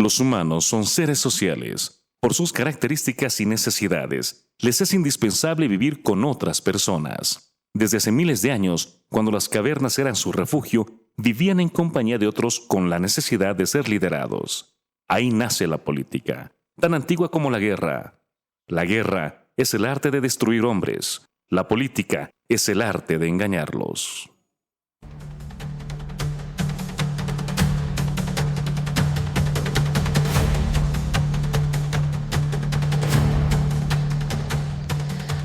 Los humanos son seres sociales. Por sus características y necesidades, les es indispensable vivir con otras personas. Desde hace miles de años, cuando las cavernas eran su refugio, vivían en compañía de otros con la necesidad de ser liderados. Ahí nace la política, tan antigua como la guerra. La guerra es el arte de destruir hombres. La política es el arte de engañarlos.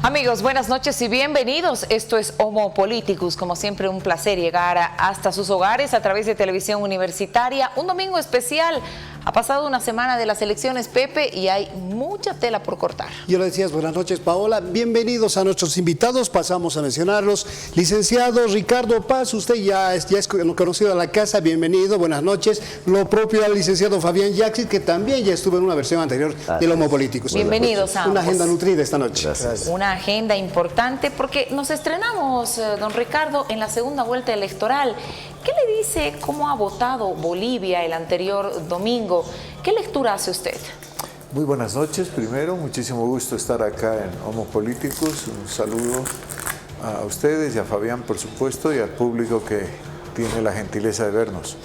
Amigos, buenas noches y bienvenidos. Esto es Homo Politicus. Como siempre, un placer llegar hasta sus hogares a través de Televisión Universitaria. Un domingo especial. Ha pasado una semana de las elecciones, Pepe, y hay mucha tela por cortar. Ya lo decías, buenas noches, Paola. Bienvenidos a nuestros invitados. Pasamos a mencionarlos. Licenciado Ricardo Paz, usted ya es conocido de la casa. Bienvenido, buenas noches. Lo propio al licenciado Fabián Yaxit, que también ya estuvo en una versión anterior del Homo Politicus. Bienvenidos a ambos. Una agenda nutrida esta noche. Gracias. Una agenda importante porque nos estrenamos, don Ricardo, en la segunda vuelta electoral. ¿Qué le dice cómo ha votado Bolivia el anterior domingo? ¿Qué lectura hace usted? Muy buenas noches. Primero, muchísimo gusto estar acá en Homo Politicus. Un saludo a ustedes y a Fabián, por supuesto, y al público que tiene la gentileza de vernos.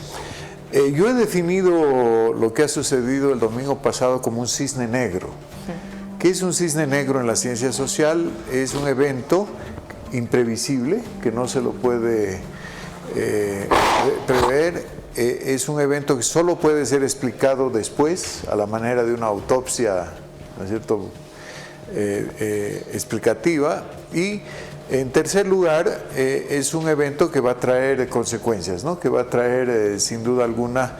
Yo he definido lo que ha sucedido el domingo pasado como un cisne negro. ¿Qué es un cisne negro en la ciencia social? Es un evento imprevisible que no se lo puede prever. Es un evento que solo puede ser explicado después, a la manera de una autopsia, ¿no es cierto?, explicativa. Y en tercer lugar, es un evento que va a traer consecuencias, ¿no?, que va a traer sin duda alguna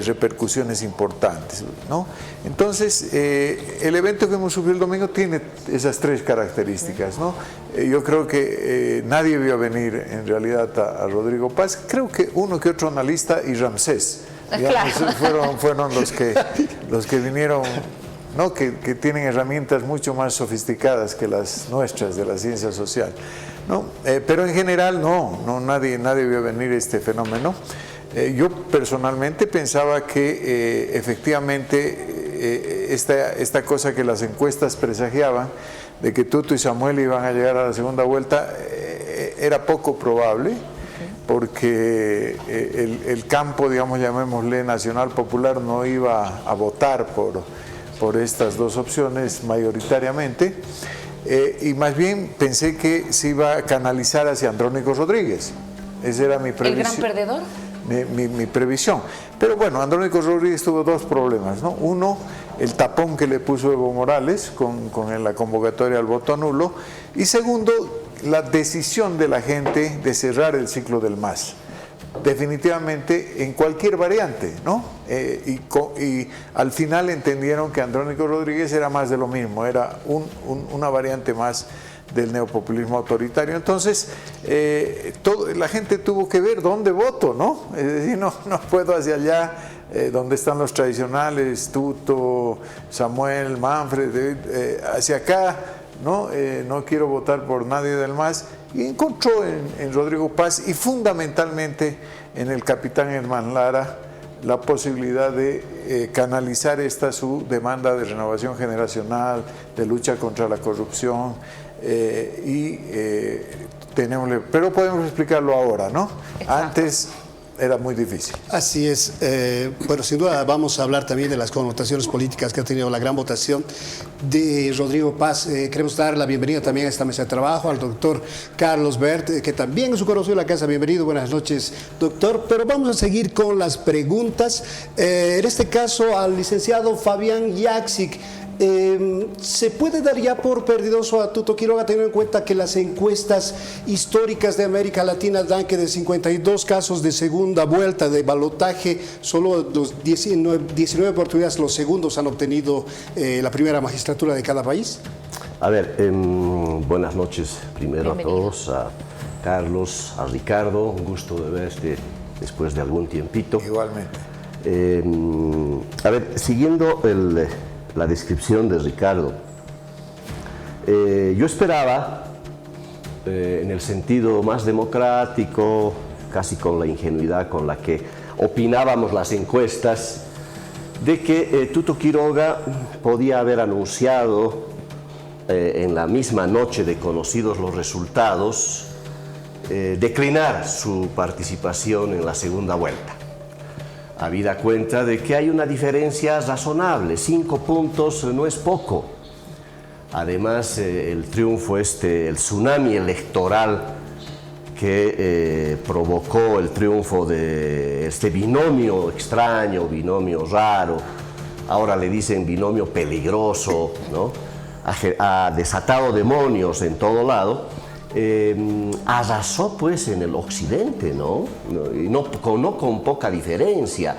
repercusiones importantes, ¿no? Entonces, el evento que hemos sufrido el domingo tiene esas tres características, ¿no? Yo creo que nadie vio venir en realidad a Rodrigo Paz. Creo que uno que otro analista y Ramsés, digamos, claro, fueron los que vinieron, ¿no?, que tienen herramientas mucho más sofisticadas que las nuestras de la ciencia social, ¿no? Pero en general nadie vio venir este fenómeno. Yo personalmente pensaba que efectivamente esta cosa que las encuestas presagiaban, de que Tuto y Samuel iban a llegar a la segunda vuelta, era poco probable, porque el campo, digamos, llamémosle nacional popular, no iba a votar por estas dos opciones mayoritariamente, y más bien pensé que se iba a canalizar hacia Andrónico Rodríguez. Esa era mi previsión. ¿El gran perdedor? Mi previsión. Pero bueno, Andrónico Rodríguez tuvo dos problemas, ¿no? Uno, el tapón que le puso Evo Morales con la convocatoria al voto nulo, y segundo, la decisión de la gente de cerrar el ciclo del MAS. Definitivamente en cualquier variante, ¿no? Y al final entendieron que Andrónico Rodríguez era más de lo mismo, era una variante más del neopopulismo autoritario. Entonces, la gente tuvo que ver dónde voto, ¿no? Es decir, no puedo hacia allá donde están los tradicionales, Tuto, Samuel, Manfred, hacia acá, ¿no? No quiero votar por nadie del MAS. Y encontró en Rodrigo Paz y fundamentalmente en el capitán Herman Lara la posibilidad de canalizar su demanda de renovación generacional, de lucha contra la corrupción, pero podemos explicarlo ahora, ¿no? Exacto. Antes era muy difícil. Así es. Bueno, sin duda vamos a hablar también de las connotaciones políticas que ha tenido la gran votación de Rodrigo Paz. Queremos dar la bienvenida también a esta mesa de trabajo al doctor Carlos Bert, que también es un conocido de la casa. Bienvenido, buenas noches, doctor. Pero vamos a seguir con las preguntas. En este caso, al licenciado Fabián Yaxit. ¿Se puede dar ya por perdidoso a Tuto Quiroga, teniendo en cuenta que las encuestas históricas de América Latina dan que de 52 casos de segunda vuelta de balotaje, solo los 19 oportunidades los segundos han obtenido la primera magistratura de cada país? A ver, buenas noches primero a todos, a Carlos, a Ricardo, un gusto de verte después de algún tiempito. Igualmente. A ver, siguiendo la descripción de Ricardo, yo esperaba, en el sentido más democrático, casi con la ingenuidad con la que opinábamos las encuestas, de que Tuto Quiroga podía haber anunciado en la misma noche de conocidos los resultados, declinar su participación en la segunda vuelta. Habida cuenta de que hay una diferencia razonable, 5 puntos no es poco. Además, el triunfo el tsunami electoral que provocó el triunfo de este binomio extraño, binomio raro, ahora le dicen binomio peligroso, ¿no? Ha desatado demonios en todo lado, arrasó pues en el occidente, ¿no? Y no con poca diferencia.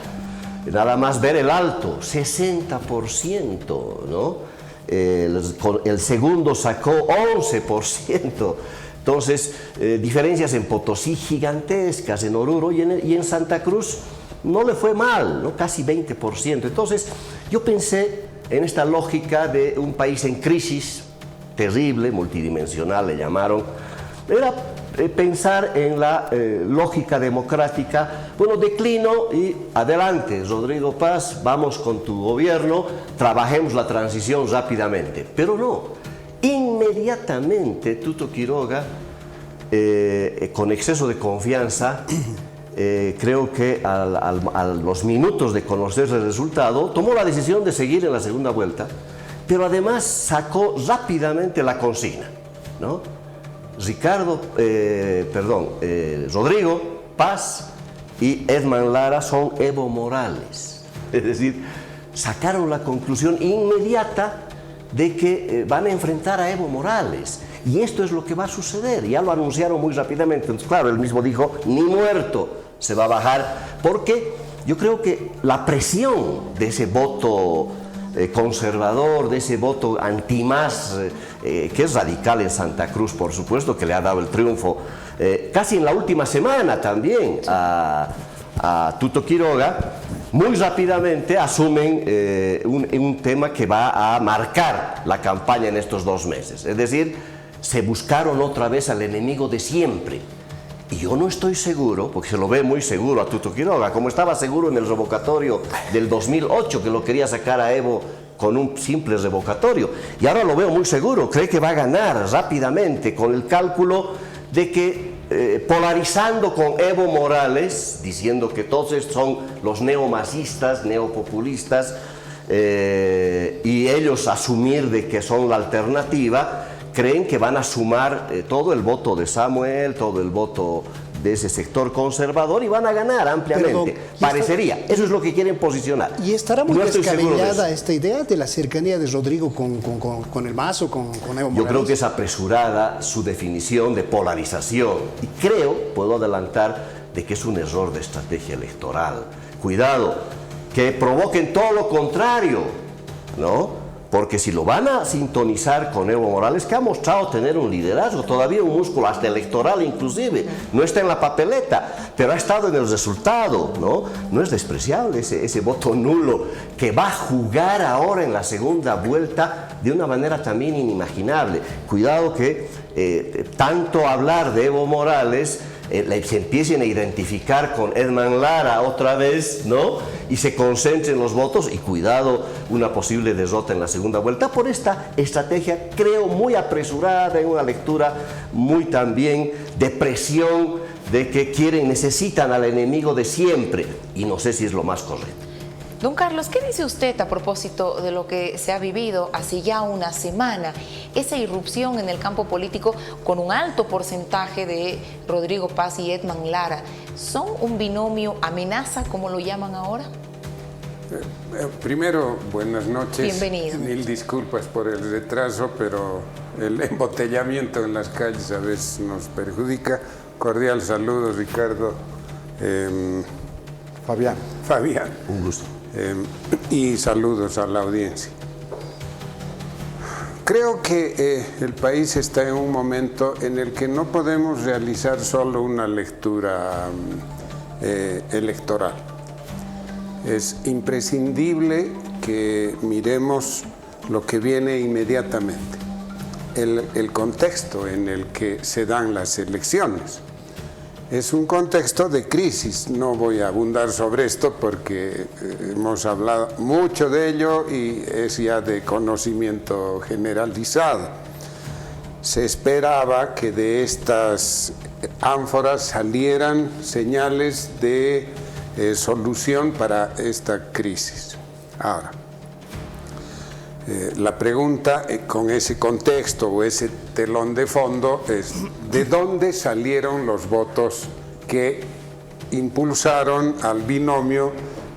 Nada más ver el alto, 60%, ¿no? El segundo sacó 11%. Entonces, diferencias en Potosí gigantescas, en Oruro y en Santa Cruz no le fue mal, ¿no? Casi 20%. Entonces, yo pensé en esta lógica de un país en crisis terrible, multidimensional le llamaron, era pensar en la lógica democrática. Bueno, declino y adelante, Rodrigo Paz, vamos con tu gobierno, trabajemos la transición rápidamente. Pero no, inmediatamente Tuto Quiroga, con exceso de confianza, creo que a los minutos de conocer el resultado, tomó la decisión de seguir en la segunda vuelta, pero además sacó rápidamente la consigna, ¿no? Rodrigo Paz y Edman Lara son Evo Morales. Es decir, sacaron la conclusión inmediata de que van a enfrentar a Evo Morales. Y esto es lo que va a suceder. Ya lo anunciaron muy rápidamente. Entonces, claro, él mismo dijo, ni muerto se va a bajar, porque yo creo que la presión de ese voto conservador, de ese voto anti-más, que es radical en Santa Cruz, por supuesto, que le ha dado el triunfo casi en la última semana también a Tuto Quiroga, muy rápidamente asumen un tema que va a marcar la campaña en estos 2 meses. Es decir, se buscaron otra vez al enemigo de siempre. Y yo no estoy seguro, porque se lo ve muy seguro a Tuto Quiroga, como estaba seguro en el revocatorio del 2008, que lo quería sacar a Evo con un simple revocatorio. Y ahora lo veo muy seguro, cree que va a ganar rápidamente con el cálculo de que polarizando con Evo Morales, diciendo que todos estos son los neomasistas, neopopulistas, y ellos asumir de que son la alternativa, creen que van a sumar todo el voto de Samuel, todo el voto de ese sector conservador y van a ganar ampliamente. Parecería, eso es lo que quieren posicionar. ¿Y estará muy descabellada esta idea de la cercanía de Rodrigo con el MAS o con Evo Morales? Yo creo que es apresurada su definición de polarización y creo, puedo adelantar, de que es un error de estrategia electoral. Cuidado, que provoquen todo lo contrario, ¿no? Porque si lo van a sintonizar con Evo Morales, que ha mostrado tener un liderazgo, todavía un músculo hasta electoral inclusive, no está en la papeleta, pero ha estado en el resultado, ¿no? No es despreciable ese voto nulo que va a jugar ahora en la segunda vuelta de una manera también inimaginable. Cuidado que tanto hablar de Evo Morales se empiecen a identificar con Edman Lara otra vez, ¿no? Y se concentren los votos y cuidado una posible derrota en la segunda vuelta por esta estrategia, creo, muy apresurada, en una lectura muy también de presión de que necesitan al enemigo de siempre y no sé si es lo más correcto. Don Carlos, ¿qué dice usted a propósito de lo que se ha vivido hace ya una semana? Esa irrupción en el campo político con un alto porcentaje de Rodrigo Paz y Edman Lara, ¿son un binomio amenaza, como lo llaman ahora? Primero, buenas noches. Bienvenido. Mil disculpas por el retraso, pero el embotellamiento en las calles a veces nos perjudica. Cordial saludo, Ricardo. Fabián. Un gusto. Y saludos a la audiencia. Creo que el país está en un momento en el que no podemos realizar solo una lectura electoral. Es imprescindible que miremos lo que viene inmediatamente, el contexto en el que se dan las elecciones. Es un contexto de crisis. No voy a abundar sobre esto porque hemos hablado mucho de ello y es ya de conocimiento generalizado. Se esperaba que de estas ánforas salieran señales de solución para esta crisis. Ahora, la pregunta con ese contexto o ese telón de fondo es: ¿de dónde salieron los votos que impulsaron al binomio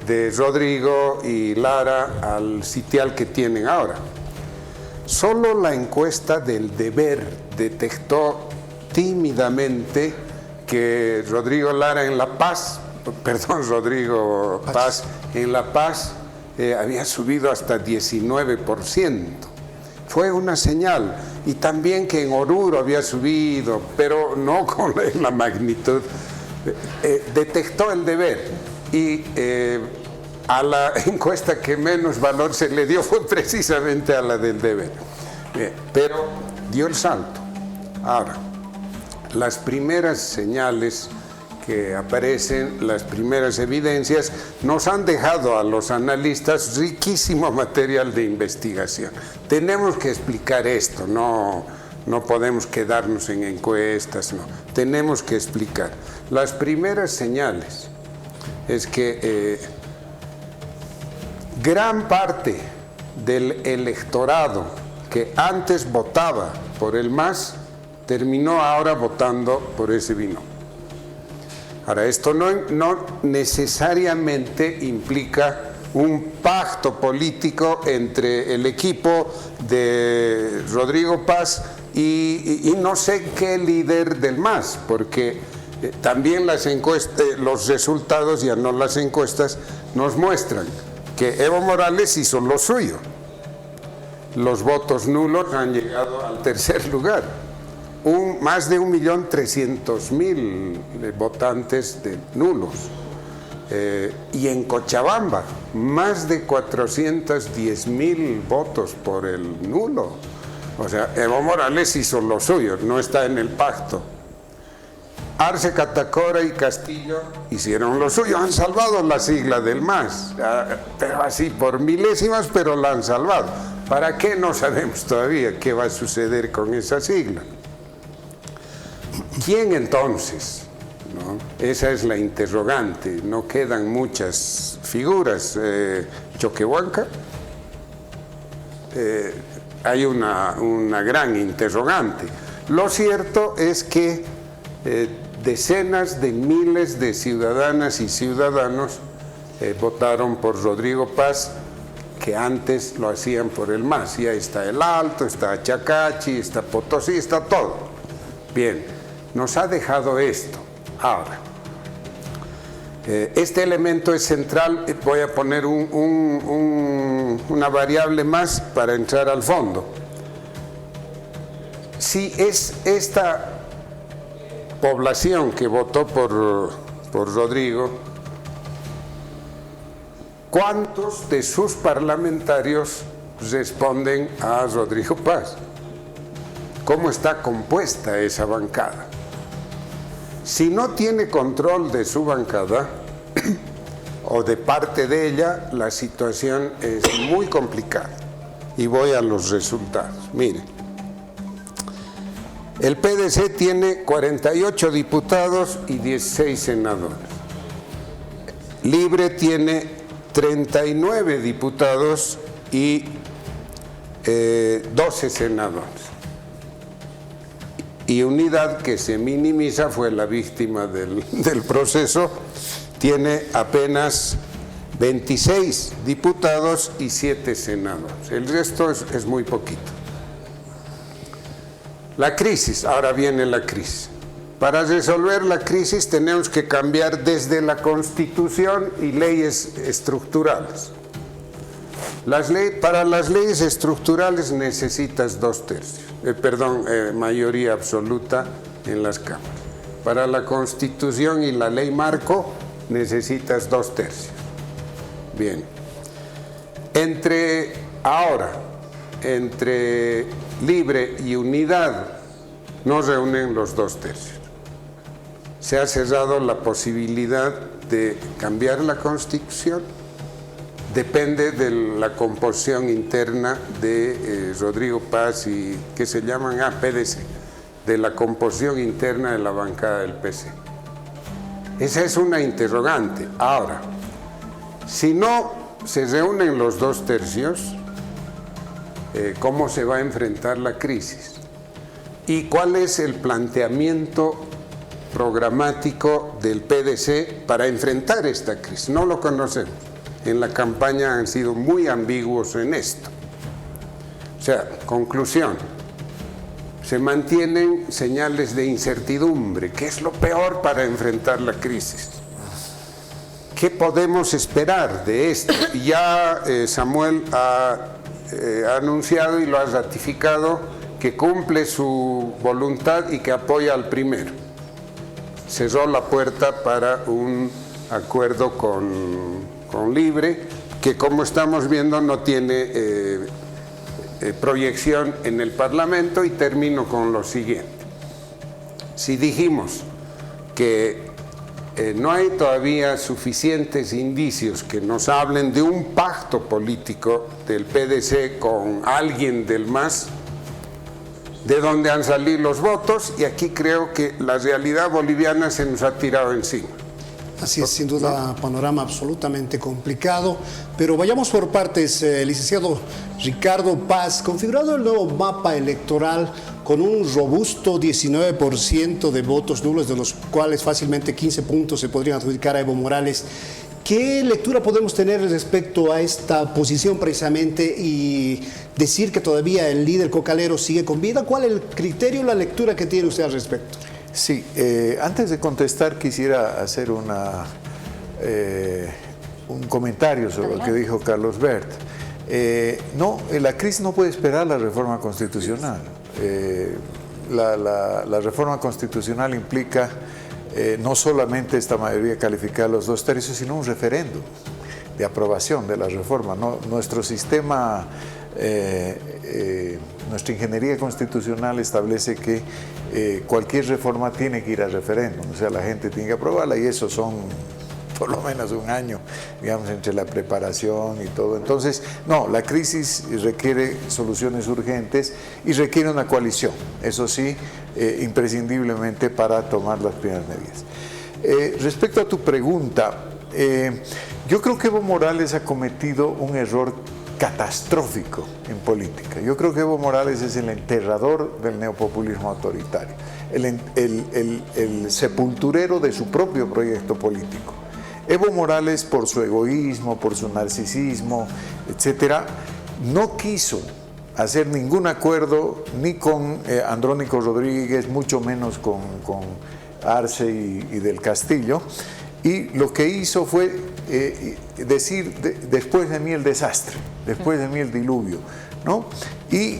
de Rodrigo y Lara al sitial que tienen ahora? Solo la encuesta del Deber detectó tímidamente que Rodrigo Paz en La Paz había subido hasta 19%. Fue una señal. Y también que en Oruro había subido, pero no con la magnitud. Detectó el Deber. Y a la encuesta que menos valor se le dio fue precisamente a la del Deber. Pero dio el salto. Ahora, las primeras señales que aparecen, las primeras evidencias, nos han dejado a los analistas riquísimo material de investigación. Tenemos que explicar esto, no podemos quedarnos en encuestas, no. Tenemos que explicar. Las primeras señales es que gran parte del electorado que antes votaba por el MAS terminó ahora votando por ese binomio. Ahora, esto no necesariamente implica un pacto político entre el equipo de Rodrigo Paz y no sé qué líder del MAS, porque también las encuestas, los resultados, ya no las encuestas, nos muestran que Evo Morales hizo lo suyo. Los votos nulos han llegado al tercer lugar. Más de 1.300.000 votantes de nulos. Y en Cochabamba, más de 410.000 votos por el nulo. O sea, Evo Morales hizo lo suyo, no está en el pacto. Arce, Catacora y Castillo hicieron lo suyo, han salvado la sigla del MAS, pero así por milésimas, pero la han salvado. ¿Para qué? No sabemos todavía qué va a suceder con esa sigla. ¿Quién entonces? ¿No? Esa es la interrogante. No quedan muchas figuras. Choquehuanca, hay una gran interrogante. Lo cierto es que decenas de miles de ciudadanas y ciudadanos votaron por Rodrigo Paz, que antes lo hacían por el MAS. Ya está el Alto, está Chacachi, está Potosí, está todo. Bien, nos ha dejado esto. Ahora, este elemento es central. Voy a poner una variable más para entrar al fondo. Si es esta población que votó por Rodrigo, ¿cuántos de sus parlamentarios responden a Rodrigo Paz? ¿Cómo está compuesta esa bancada? Si no tiene control de su bancada o de parte de ella, la situación es muy complicada. Y voy a los resultados. Miren, el PDC tiene 48 diputados y 16 senadores. Libre tiene 39 diputados y 12 senadores. Y Unidad, que se minimiza, fue la víctima del proceso, tiene apenas 26 diputados y 7 senadores. El resto es muy poquito. La crisis, ahora viene la crisis. Para resolver la crisis tenemos que cambiar desde la Constitución y leyes estructurales. Para las leyes estructurales necesitas 2/3, mayoría absoluta en las cámaras. Para la Constitución y la ley marco necesitas 2/3. Bien. Entre Libre y Unidad no reúnen los 2/3. se ha cerrado la posibilidad de cambiar la Constitución. Depende de la composición interna de Rodrigo Paz y que se llaman PDC, de la composición interna de la bancada del PC. Esa es una interrogante. Ahora, si no se reúnen los 2/3, ¿cómo se va a enfrentar la crisis? ¿Y cuál es el planteamiento programático del PDC para enfrentar esta crisis? No lo conocemos. En la campaña han sido muy ambiguos en esto. O sea, conclusión, se mantienen señales de incertidumbre, que es lo peor para enfrentar la crisis. ¿Qué podemos esperar de esto? Ya Samuel ha anunciado y lo ha ratificado que cumple su voluntad y que apoya al primero. Cerró la puerta para un acuerdo con Libre, que como estamos viendo no tiene proyección en el Parlamento. Y termino con lo siguiente. Si dijimos que no hay todavía suficientes indicios que nos hablen de un pacto político del PDC con alguien del MAS, de donde han salido los votos, y aquí creo que la realidad boliviana se nos ha tirado encima. Así es, sin duda, panorama absolutamente complicado, pero vayamos por partes. Licenciado Ricardo Paz, configurado el nuevo mapa electoral con un robusto 19% de votos nulos, de los cuales fácilmente 15 puntos se podrían adjudicar a Evo Morales. ¿Qué lectura podemos tener respecto a esta posición precisamente y decir que todavía el líder cocalero sigue con vida? ¿Cuál es el criterio, la lectura que tiene usted al respecto? Sí, antes de contestar quisiera hacer un comentario sobre lo que dijo Carlos Bert. No, la crisis no puede esperar la reforma constitucional. La reforma constitucional implica no solamente esta mayoría calificada de los 2/3, sino un referéndum de aprobación de la reforma. ¿No? Nuestro sistema, nuestra ingeniería constitucional establece que cualquier reforma tiene que ir a referéndum, o sea, la gente tiene que aprobarla, y eso son por lo menos un año, digamos, entre la preparación y todo. Entonces, no, la crisis requiere soluciones urgentes y requiere una coalición, eso sí, imprescindiblemente para tomar las primeras medidas. Respecto a tu pregunta, yo creo que Evo Morales ha cometido un error catastrófico en política. Yo creo que Evo Morales es el enterrador del neopopulismo autoritario, el sepulturero de su propio proyecto político. Evo Morales, por su egoísmo, por su narcisismo, etcétera, no quiso hacer ningún acuerdo ni con Andrónico Rodríguez, mucho menos con Arce y del Castillo, y lo que hizo fue decir, después de mí el desastre, después de mí el diluvio, ¿no? Y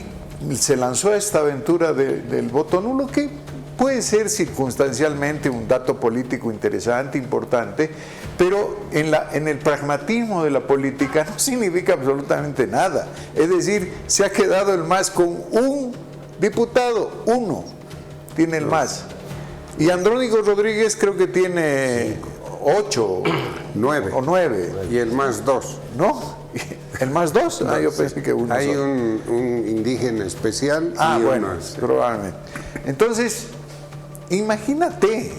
se lanzó a esta aventura del voto nulo, que puede ser circunstancialmente un dato político interesante, importante, pero en el pragmatismo de la política no significa absolutamente nada. Es decir, se ha quedado el MAS con un diputado, uno tiene el MAS. Y Andrónico Rodríguez creo que tiene 8, 9 o 9. Y el MAS 2. ¿No? ¿El MAS 2? Ah, yo pensé que uno. Hay un indígena especial. Ah, y bueno, uno, probablemente. Entonces, imagínate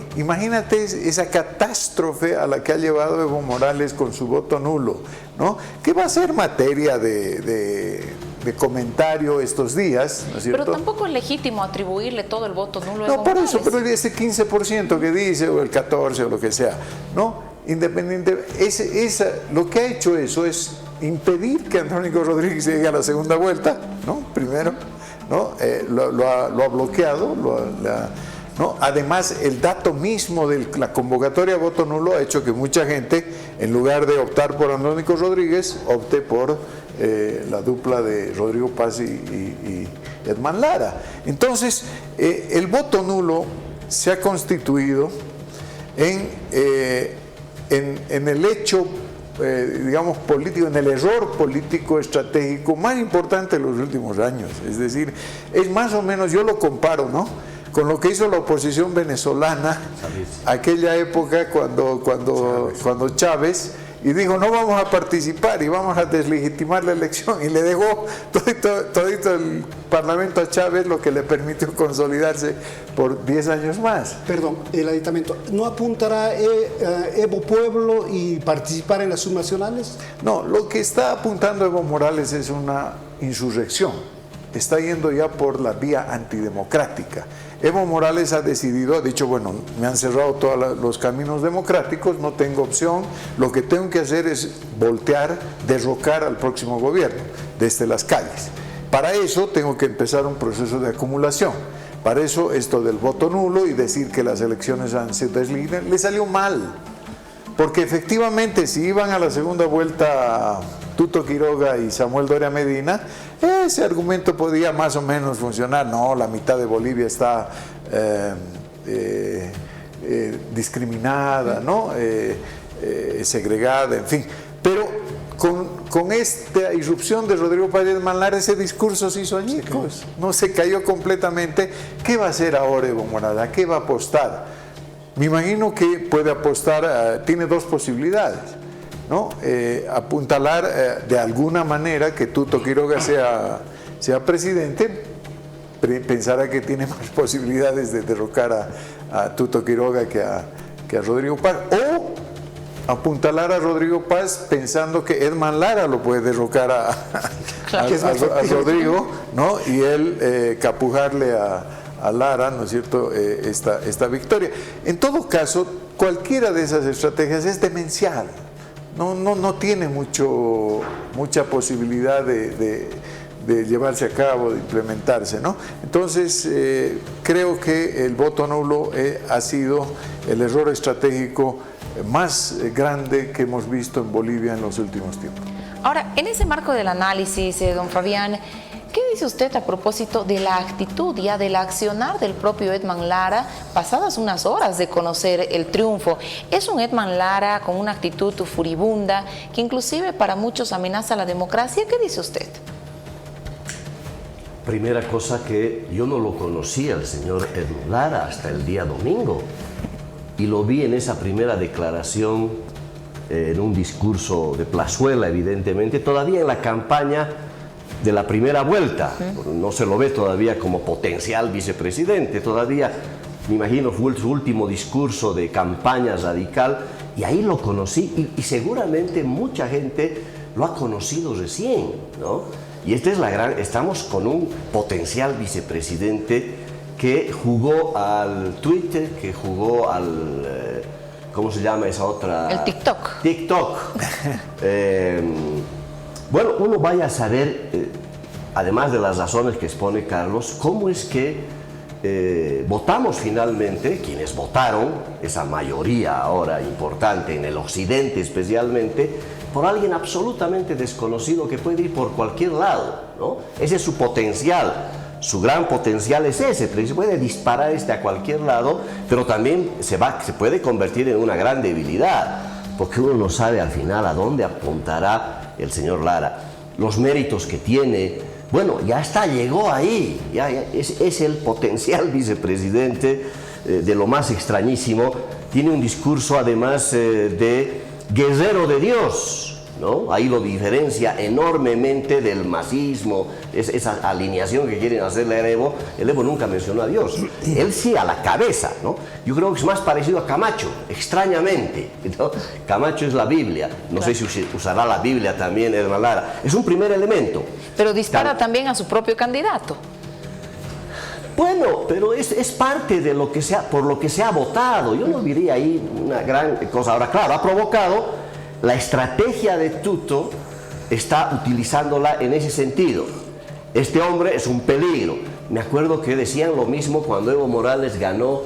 esa catástrofe a la que ha llevado Evo Morales con su voto nulo, ¿no? Que va a ser materia de comentario estos días, ¿no es cierto? Pero tampoco es legítimo atribuirle todo el voto nulo a No, Evo por Morales. eso, pero ese 15% que dice, o el 14% o lo que sea, ¿no? Independiente, lo que ha hecho eso es impedir que Andrónico Rodríguez llegue a la segunda vuelta, ¿no? Primero, ¿no? Lo ha bloqueado, ¿no? Además, el dato mismo de la convocatoria de voto nulo ha hecho que mucha gente, en lugar de optar por Andrónico Rodríguez, opte por la dupla de Rodrigo Paz y Edman Lara. Entonces, el voto nulo se ha constituido en el hecho, digamos, político, en el error político estratégico más importante de los últimos años. Es decir, es más o menos, yo lo comparo, ¿no?, con lo que hizo la oposición venezolana, aquella época cuando Chávez, y dijo, no vamos a participar y vamos a deslegitimar la elección, y le dejó todito el Parlamento a Chávez, lo que le permitió consolidarse por 10 años más. Perdón, el aditamento, ¿no apuntará Evo Pueblo y participar en las subnacionales? No, lo que está apuntando Evo Morales es una insurrección, está yendo ya por la vía antidemocrática. Evo Morales ha dicho, bueno, me han cerrado todos los caminos democráticos, no tengo opción, lo que tengo que hacer es voltear, derrocar al próximo gobierno desde las calles. Para eso tengo que empezar un proceso de acumulación. Para eso esto del voto nulo y decir que las elecciones han sido deslegitimadas, le salió mal. Porque efectivamente si iban a la segunda vuelta Tuto Quiroga y Samuel Doria Medina, ese argumento podía más o menos funcionar. No, la mitad de Bolivia está discriminada, ¿no? Segregada, en fin. Pero con esta irrupción de Rodrigo Paz y Edman Lara, ese discurso se hizo añicos, no, se cayó completamente. ¿Qué va a hacer ahora Evo Morales? ¿A qué va a apostar? Me imagino que puede apostar, tiene dos posibilidades, ¿no? Apuntalar de alguna manera que Tuto Quiroga sea presidente, pensará que tiene más posibilidades de derrocar a Tuto Quiroga que a Rodrigo Paz, o apuntalar a Rodrigo Paz pensando que Edman Lara lo puede derrocar a Rodrigo, ¿no? Y él capujarle a Lara, ¿no es cierto?, esta victoria. En todo caso, cualquiera de esas estrategias es demencial, no tiene mucha posibilidad de llevarse a cabo, de implementarse, ¿no? Entonces, creo que el voto nulo ha sido el error estratégico más grande que hemos visto en Bolivia en los últimos tiempos. Ahora, en ese marco del análisis, don Fabián, ¿qué dice usted a propósito de la actitud ya del accionar del propio Edman Lara pasadas unas horas de conocer el triunfo? Es un Edman Lara con una actitud furibunda que inclusive para muchos amenaza la democracia. ¿Qué dice usted? Primera cosa, que yo no lo conocía el señor Edman Lara hasta el día domingo, y lo vi en esa primera declaración, en un discurso de plazuela, evidentemente, todavía en la campaña de la primera vuelta. No se lo ve todavía como potencial vicepresidente, todavía, me imagino, fue su último discurso de campaña radical, y ahí lo conocí, y seguramente mucha gente lo ha conocido recién, ¿no? Y esta es estamos con un potencial vicepresidente que jugó al Twitter, que jugó al, ¿cómo se llama esa otra? El TikTok. TikTok. Bueno, uno vaya a saber, además de las razones que expone Carlos, cómo es que votamos finalmente, quienes votaron, esa mayoría ahora importante en el occidente especialmente, por alguien absolutamente desconocido que puede ir por cualquier lado, ¿no? Ese es su potencial. Su gran potencial es ese, se puede disparar a cualquier lado, pero también se puede convertir en una gran debilidad, porque uno no sabe al final a dónde apuntará el señor Lara. Los méritos que tiene, bueno, ya está, llegó ahí, ya es el potencial vicepresidente de lo más extrañísimo. Tiene un discurso además de guerrero de Dios, ¿no? Ahí lo diferencia enormemente del masismo, esa alineación que quieren hacerle a Evo. El Evo nunca mencionó a Dios, él sí a la cabeza, ¿no? Yo creo que es más parecido a Camacho, extrañamente, ¿no? Camacho es la Biblia, no sé si usará la Biblia también Edman Lara. Es un primer elemento. Pero dispara también a su propio candidato. Bueno, pero es parte de lo que por lo que se ha votado. Yo no diría ahí una gran cosa. Ahora, claro, ha provocado la estrategia de Tuto, está utilizándola en ese sentido. Este hombre es un peligro. Me acuerdo que decían lo mismo cuando Evo Morales ganó,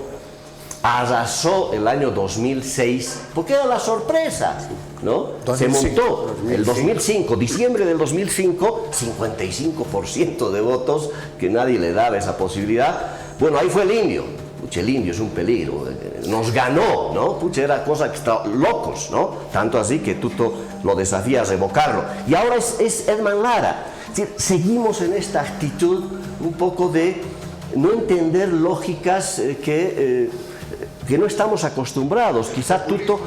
arrasó el año 2006, porque era la sorpresa, ¿no? 2005, se montó el 2005, diciembre del 2005, 55% de votos, que nadie le daba esa posibilidad. Bueno, ahí fue el indio. Pucha, el indio es un peligro, nos ganó, ¿no? Pucha, era cosa que está locos, ¿no? Tanto así que Tuto lo desafía a revocarlo. Y ahora es Edman Lara. Es decir, seguimos en esta actitud un poco de no entender lógicas que no estamos acostumbrados. Quizá Tuto,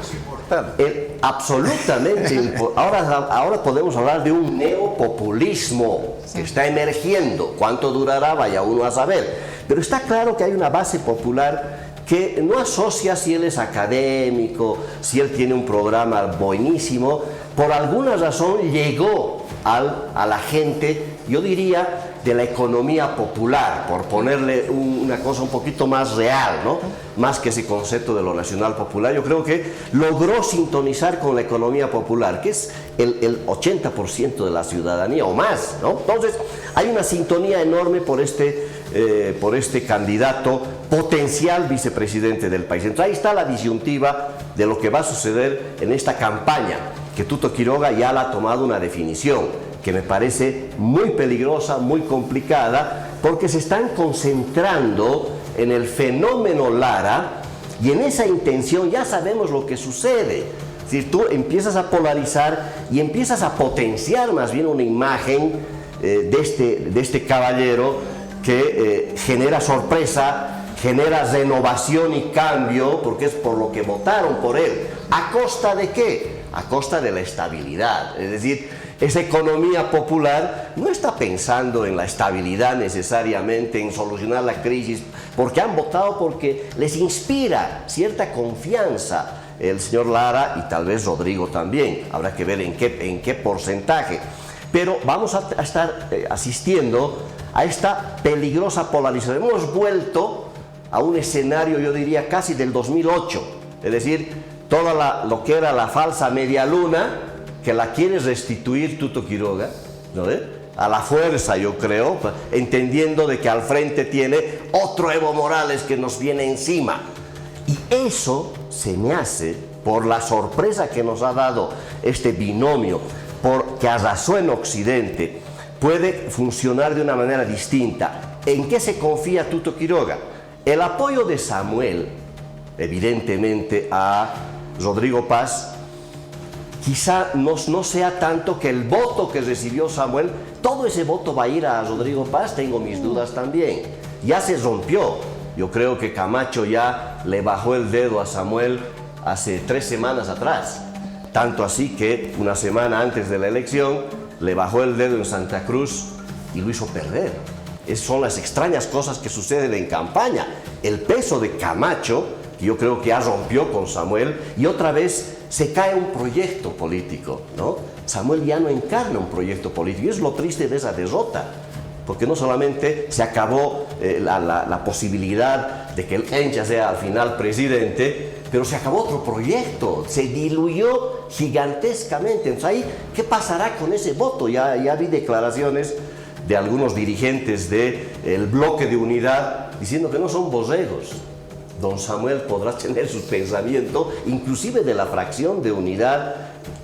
absolutamente, ahora podemos hablar de un neopopulismo que está emergiendo. ¿Cuánto durará? Vaya uno a saber. Pero está claro que hay una base popular que no asocia si él es académico, si él tiene un programa buenísimo. Por alguna razón llegó a la gente, yo diría, de la economía popular, por ponerle una cosa un poquito más real, ¿no? Más que ese concepto de lo nacional popular. Yo creo que logró sintonizar con la economía popular, que es el 80% de la ciudadanía o más, ¿no? Entonces, hay una sintonía enorme por este candidato potencial vicepresidente del país. Entonces, ahí está la disyuntiva de lo que va a suceder en esta campaña, que Tuto Quiroga ya la ha tomado una definición que me parece muy peligrosa, muy complicada, porque se están concentrando en el fenómeno Lara, y en esa intención ya sabemos lo que sucede. Es decir, tú empiezas a polarizar y empiezas a potenciar más bien una imagen de este caballero que genera sorpresa, genera renovación y cambio, porque es por lo que votaron por él. ¿A costa de qué? A costa de la estabilidad. Es decir, esa economía popular no está pensando en la estabilidad necesariamente, en solucionar la crisis, porque han votado porque les inspira cierta confianza el señor Lara y tal vez Rodrigo también. Habrá que ver en qué porcentaje. Pero vamos a estar asistiendo a esta peligrosa polarización. Hemos vuelto a un escenario, yo diría, casi del 2008. Es decir, lo que era la falsa media luna, que la quiere restituir Tuto Quiroga, ¿no? A la fuerza, yo creo, entendiendo de que al frente tiene otro Evo Morales que nos viene encima. Y eso se me hace, por la sorpresa que nos ha dado este binomio, porque arrasó en Occidente, puede funcionar de una manera distinta. ¿En qué se confía Tuto Quiroga? El apoyo de Samuel, evidentemente, a Rodrigo Paz, quizá no sea tanto que el voto que recibió Samuel, todo ese voto va a ir a Rodrigo Paz, tengo mis dudas también. Ya se rompió. Yo creo que Camacho ya le bajó el dedo a Samuel hace 3 semanas atrás. Tanto así que una semana antes de la elección le bajó el dedo en Santa Cruz y lo hizo perder. Esas son las extrañas cosas que suceden en campaña. El peso de Camacho, que yo creo que ya rompió con Samuel, y otra vez se cae un proyecto político, ¿no? Samuel ya no encarna un proyecto político, y es lo triste de esa derrota, porque no solamente se acabó la posibilidad de que el Encha sea al final presidente, pero se acabó otro proyecto, se diluyó gigantescamente. Entonces ahí, ¿qué pasará con ese voto? Ya vi declaraciones de algunos dirigentes del bloque de unidad diciendo que no son borregos. Don Samuel podrá tener sus pensamientos, inclusive de la fracción de unidad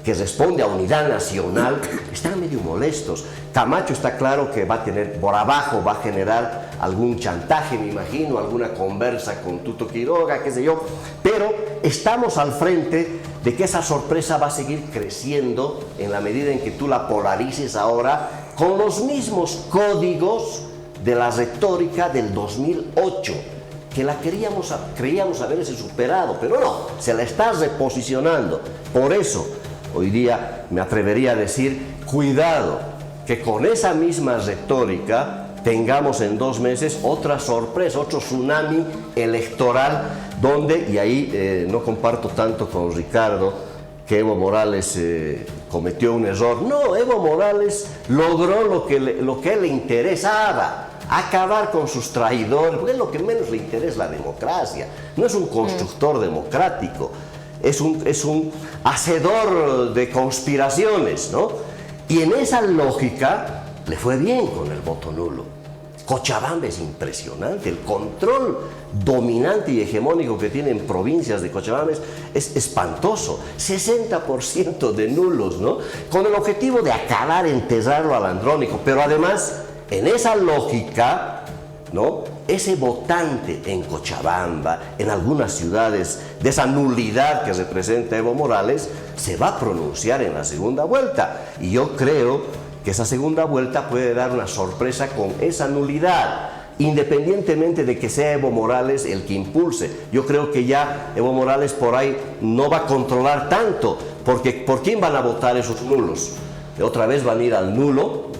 que responde a unidad nacional, están medio molestos. Camacho está claro que va a tener, por abajo va a generar algún chantaje, me imagino, alguna conversa con Tuto Quiroga, qué sé yo, pero estamos al frente de que esa sorpresa va a seguir creciendo en la medida en que tú la polarices ahora con los mismos códigos de la retórica del 2008, que la creíamos haberse superado, pero no, se la está reposicionando. Por eso, hoy día me atrevería a decir, cuidado, que con esa misma retórica tengamos en 2 meses otra sorpresa, otro tsunami electoral, donde, y ahí no comparto tanto con Ricardo, que Evo Morales cometió un error. No, Evo Morales logró lo que a él le interesaba, acabar con sus traidores, porque es lo que menos le interesa la democracia. No es un constructor democrático, es un hacedor de conspiraciones, ¿no? Y en esa lógica le fue bien con el voto nulo. Cochabamba es impresionante, el control dominante y hegemónico que tienen provincias de Cochabamba es espantoso, 60% de nulos, ¿no? Con el objetivo de acabar, enterrarlo al andrónico, pero además, en esa lógica, ¿no? Ese votante en Cochabamba, en algunas ciudades, de esa nulidad que representa Evo Morales, se va a pronunciar en la segunda vuelta. Y yo creo que esa segunda vuelta puede dar una sorpresa con esa nulidad. independientemente de que sea Evo Morales el que impulse. Yo creo que ya Evo Morales por ahí no va a controlar tanto, porque ¿por quién van a votar esos nulos? Otra vez van a ir al nulo,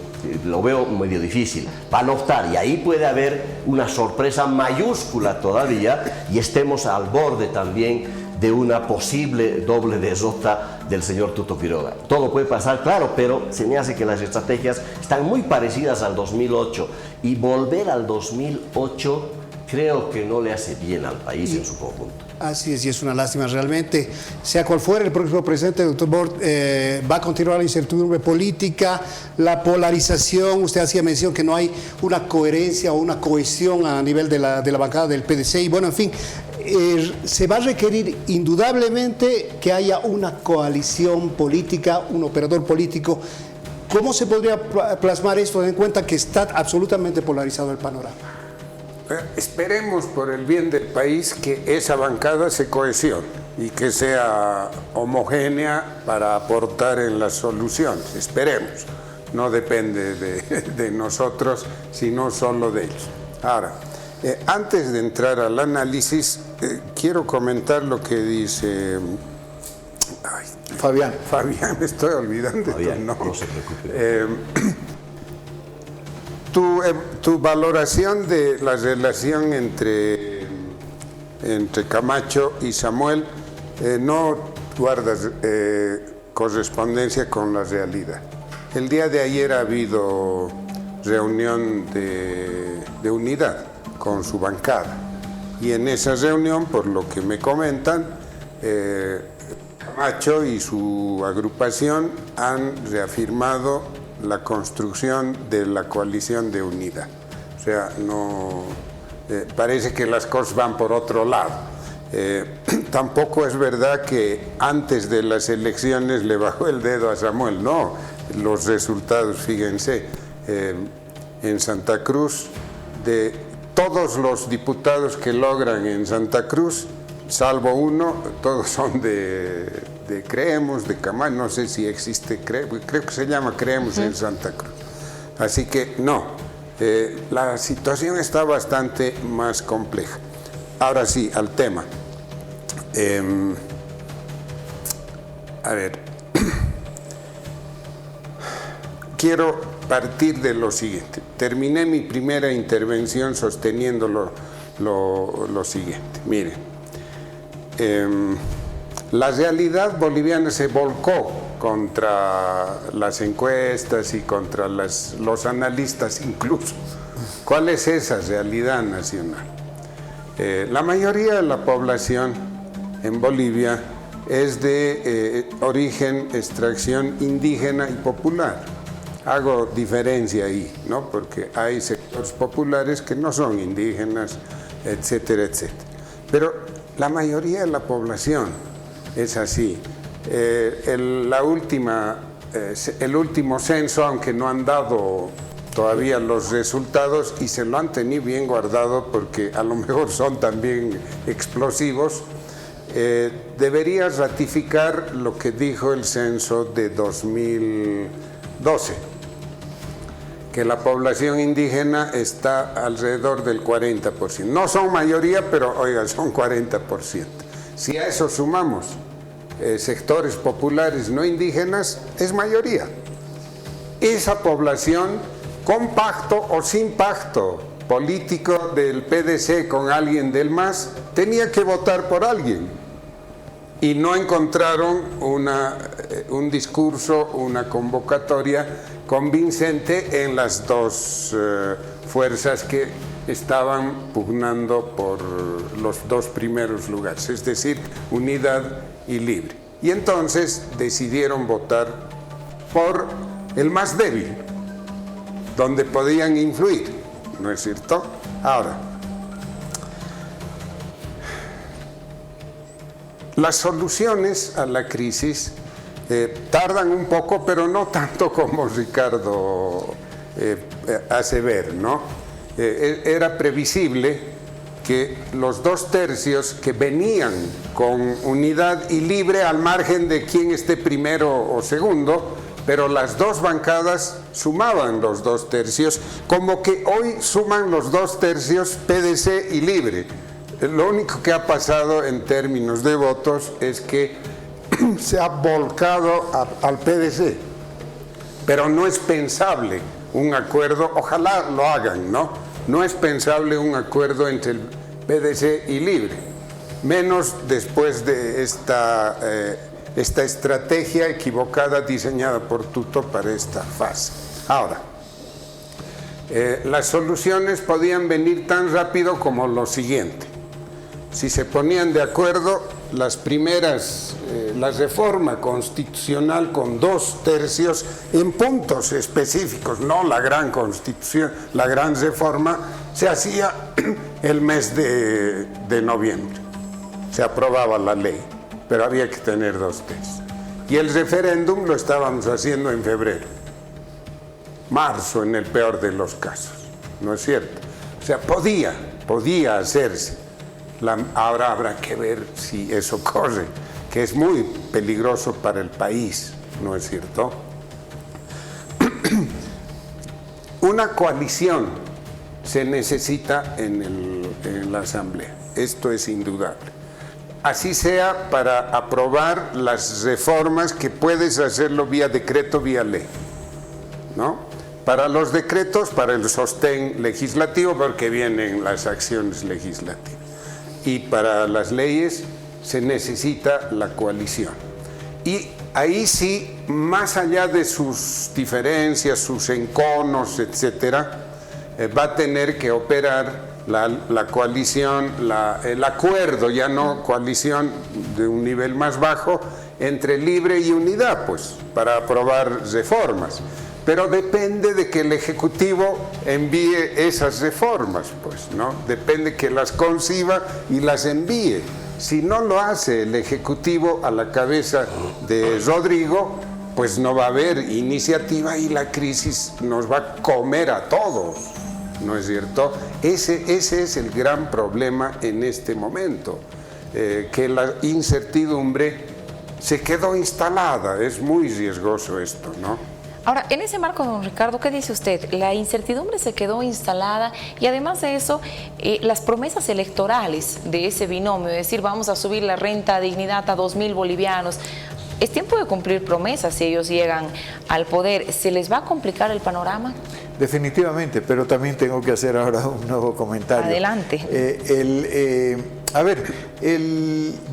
lo veo medio difícil, van a optar y ahí puede haber una sorpresa mayúscula todavía y estemos al borde también de una posible doble derrota del señor Tuto Quiroga. Todo puede pasar, claro, pero se me hace que las estrategias están muy parecidas al 2008 y volver al 2008 creo que no le hace bien al país en su conjunto. Así es, y es una lástima realmente. Sea cual fuera el próximo presidente, doctor Bort, va a continuar la incertidumbre política, la polarización. Usted hacía mención que no hay una coherencia o una cohesión a nivel de la bancada del PDC. Y bueno, en fin, se va a requerir indudablemente que haya una coalición política, un operador político. ¿Cómo se podría plasmar esto, teniendo en cuenta que está absolutamente polarizado el panorama? Esperemos por el bien del país que esa bancada se cohesione y que sea homogénea para aportar en las soluciones. Esperemos. No depende de nosotros, sino solo de ellos. Ahora, antes de entrar al análisis, quiero comentar lo que dice Fabián. Fabián, me estoy olvidando de tu nombre. No se preocupe. Tu valoración de la relación entre Camacho y Samuel no guardas correspondencia con la realidad. El día de ayer ha habido reunión de unidad con su bancada y en esa reunión, por lo que me comentan, Camacho y su agrupación han reafirmado la construcción de la coalición de unidad. O sea, no parece que las cosas van por otro lado. Tampoco es verdad que antes de las elecciones le bajó el dedo a Samuel. No, los resultados, fíjense, en Santa Cruz, de todos los diputados que logran en Santa Cruz, salvo uno, todos son de Creemos, de Camacho, no sé si existe, creo que se llama Creemos en Santa Cruz. Así que no, la situación está bastante más compleja. Ahora sí, al tema. A ver, quiero partir de lo siguiente. Terminé mi primera intervención sosteniendo lo siguiente. Miren, la realidad boliviana se volcó contra las encuestas y contra los analistas incluso. ¿Cuál es esa realidad nacional? La mayoría de la población en Bolivia es de origen, extracción indígena y popular. Hago diferencia ahí, ¿no? Porque hay sectores populares que no son indígenas, etcétera, etcétera. Pero la mayoría de la población es así. El último censo, aunque no han dado todavía los resultados y se lo han tenido bien guardado porque a lo mejor son también explosivos, debería ratificar lo que dijo el censo de 2012, que la población indígena está alrededor del 40%. No son mayoría, pero oiga, son 40%. Si a eso sumamos sectores populares no indígenas, es mayoría. Esa población, con pacto o sin pacto político del PDC con alguien del MAS, tenía que votar por alguien. Y no encontraron un discurso, una convocatoria convincente en las dos fuerzas que estaban pugnando por los dos primeros lugares, es decir, Unidad y Libre. Y entonces decidieron votar por el más débil, donde podían influir, ¿no es cierto? Ahora, las soluciones a la crisis tardan un poco, pero no tanto como Ricardo hace ver, ¿no? Era previsible que los 2/3 que venían con Unidad y Libre, al margen de quién esté primero o segundo, pero las dos bancadas sumaban los 2 tercios, como que hoy suman los 2 tercios PDC y Libre. Lo único que ha pasado en términos de votos es que se ha volcado al PDC, pero no es pensable un acuerdo, ojalá lo hagan, ¿no? No es pensable un acuerdo entre el PDC y Libre, menos después de esta estrategia equivocada diseñada por Tuto para esta fase. Ahora, las soluciones podían venir tan rápido como lo siguiente. Si se ponían de acuerdo, las primeras, la reforma constitucional con 2 tercios en puntos específicos, no la gran constitución, la gran reforma, se hacía el mes de noviembre. Se aprobaba la ley, pero había que tener 2 tercios. Y el referéndum lo estábamos haciendo en febrero, marzo en el peor de los casos, ¿no es cierto? O sea, podía hacerse. Ahora habrá que ver si eso corre, que es muy peligroso para el país, ¿no es cierto? Una coalición se necesita en la Asamblea, esto es indudable. Así sea para aprobar las reformas que puedes hacerlo vía decreto, vía ley, ¿no? Para los decretos, para el sostén legislativo, porque vienen las acciones legislativas. Y para las leyes se necesita la coalición. Y ahí sí, más allá de sus diferencias, sus enconos, etcétera, va a tener que operar la coalición, el acuerdo, ya no coalición de un nivel más bajo, entre Libre y Unidad, pues, para aprobar reformas. Pero depende de que el Ejecutivo envíe esas reformas, pues, ¿no? Depende que las conciba y las envíe. Si no lo hace el Ejecutivo a la cabeza de Rodrigo, pues no va a haber iniciativa y la crisis nos va a comer a todos, ¿no es cierto? Ese es el gran problema en este momento, que la incertidumbre se quedó instalada. Es muy riesgoso esto, ¿no? Ahora, en ese marco, don Ricardo, ¿qué dice usted? La incertidumbre se quedó instalada y además de eso, las promesas electorales de ese binomio, es decir, vamos a subir la renta dignidad a 2.000 bolivianos. Es tiempo de cumplir promesas si ellos llegan al poder. ¿Se les va a complicar el panorama? Definitivamente, pero también tengo que hacer ahora un nuevo comentario. Adelante.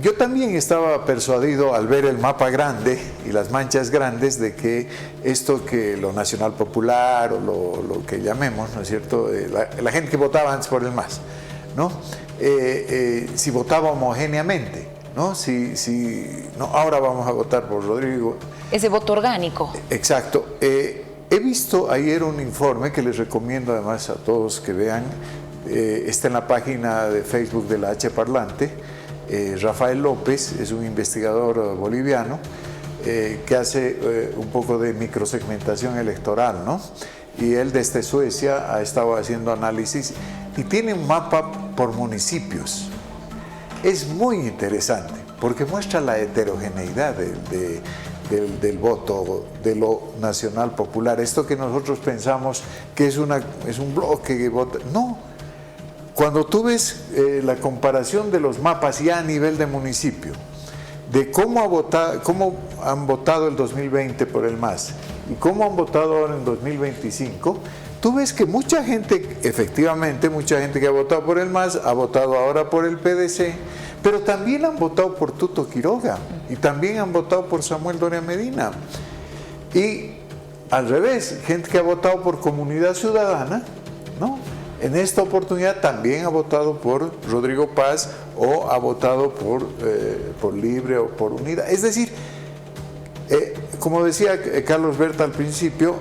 Yo también estaba persuadido al ver el mapa grande y las manchas grandes de que esto que lo nacional popular o lo que llamemos, ¿no es cierto? La gente que votaba antes por el MAS, ¿no? Si votaba homogéneamente, ¿no? No, ahora vamos a votar por Rodrigo. Ese voto orgánico. Exacto. He visto ayer un informe que les recomiendo además a todos que vean. Está en la página de Facebook de la H Parlante. Rafael López es un investigador boliviano que hace un poco de microsegmentación electoral, ¿no? Y él desde Suecia ha estado haciendo análisis y tiene un mapa por municipios. Es muy interesante porque muestra la heterogeneidad del voto, de lo nacional popular. Esto que nosotros pensamos que es un bloque que vota, no. Cuando tú ves la comparación de los mapas ya a nivel de municipio, de cómo han votado el 2020 por el MAS y cómo han votado ahora en 2025, tú ves que mucha gente, efectivamente, mucha gente que ha votado por el MAS ha votado ahora por el PDC, pero también han votado por Tuto Quiroga y también han votado por Samuel Doria Medina. Y al revés, gente que ha votado por Comunidad Ciudadana, ¿no? En esta oportunidad también ha votado por Rodrigo Paz o ha votado por Libre o por Unidad. Es decir, como decía Carlos Berta al principio,